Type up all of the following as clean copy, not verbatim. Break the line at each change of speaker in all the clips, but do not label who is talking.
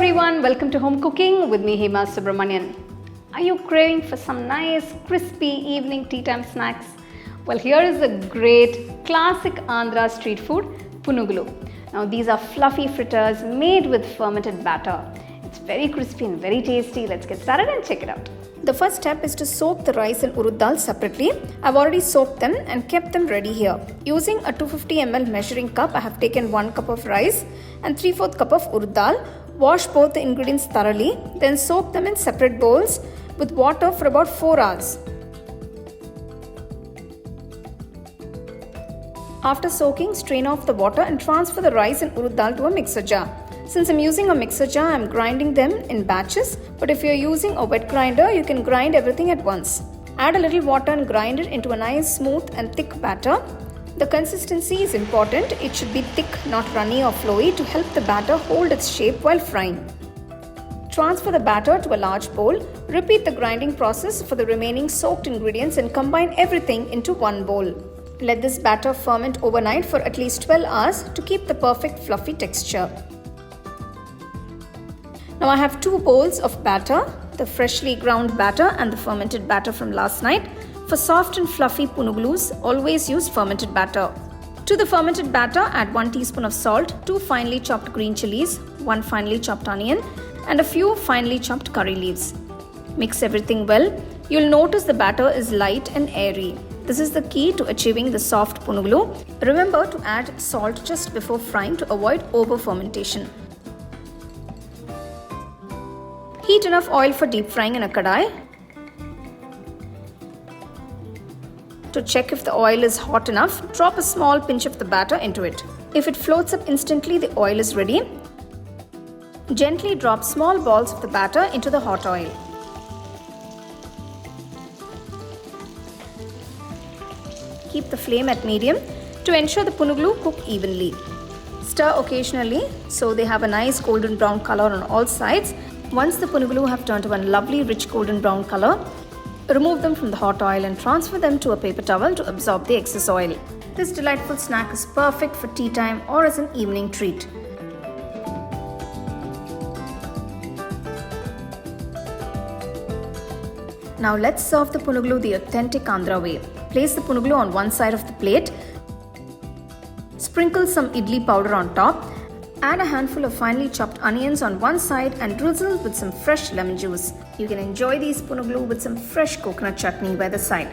everyone, welcome to Home Cooking with me Hema Subramanian. Are you craving for some nice crispy evening tea time snacks? Well, here is a great classic Andhra street food, Punugulu. Now these are fluffy fritters made with fermented batter. It's very crispy and very tasty. Let's get started and check it out.
The first step is to soak the rice and Urad Dal separately. I've already soaked them and kept them ready here. Using a 250 ml measuring cup, I have taken 1 cup of rice and 3/4 cup of Urad Dal. Wash both the ingredients thoroughly, then soak them in separate bowls with water for about 4 hours. After soaking, strain off the water and transfer the rice and Urad Dal to a mixer jar. Since I'm using a mixer jar, I'm grinding them in batches, but if you're using a wet grinder, you can grind everything at once. Add a little water and grind it into a nice smooth and thick batter. The consistency is important. It should be thick, not runny or flowy, to help the batter hold its shape while frying. Transfer the batter to a large bowl. Repeat the grinding process for the remaining soaked ingredients and combine everything into one bowl. Let this batter ferment overnight for at least 12 hours to keep the perfect fluffy texture. Now I have 2 bowls of batter, the freshly ground batter and the fermented batter from last night. For soft and fluffy punugulus, always use fermented batter. To the fermented batter, add 1 teaspoon of salt, 2 finely chopped green chillies, 1 finely chopped onion, and a few finely chopped curry leaves. Mix everything well. You'll notice the batter is light and airy. This is the key to achieving the soft punugulu. Remember to add salt just before frying to avoid over fermentation. Heat enough oil for deep frying in a kadai. To check if the oil is hot enough, drop a small pinch of the batter into it. If it floats up instantly, the oil is ready. Gently drop small balls of the batter into the hot oil. Keep the flame at medium to ensure the punugulu cook evenly. Stir occasionally so they have a nice golden brown color on all sides. Once the punugulu have turned to a lovely rich golden brown color, remove them from the hot oil and transfer them to a paper towel to absorb the excess oil. This delightful snack is perfect for tea time or as an evening treat. Now let's serve the punugulu the authentic Andhra way. Place the punugulu on one side of the plate. Sprinkle some idli powder on top. Add a handful of finely chopped onions on one side and drizzle with some fresh lemon juice. You can enjoy these punugulu with some fresh coconut chutney by the side.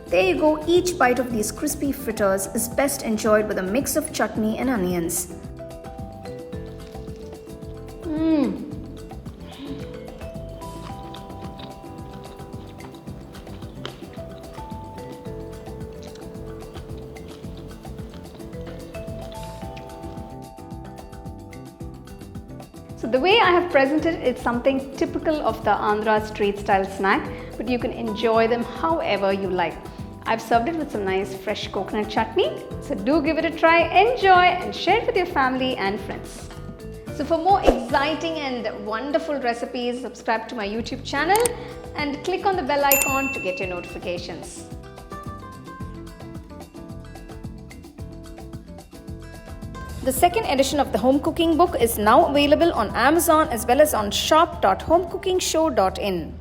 There you go, each bite of these crispy fritters is best enjoyed with a mix of chutney and onions.
So the way I have presented it's something typical of the Andhra street style snack, but you can enjoy them however you like. I've served it with some nice fresh coconut chutney, so do give it a try, enjoy and share it with your family and friends. So for more exciting and wonderful recipes, subscribe to my YouTube channel and click on the bell icon to get your notifications.
The second edition of the home cooking book is now available on Amazon as well as on shop.homecookingshow.in.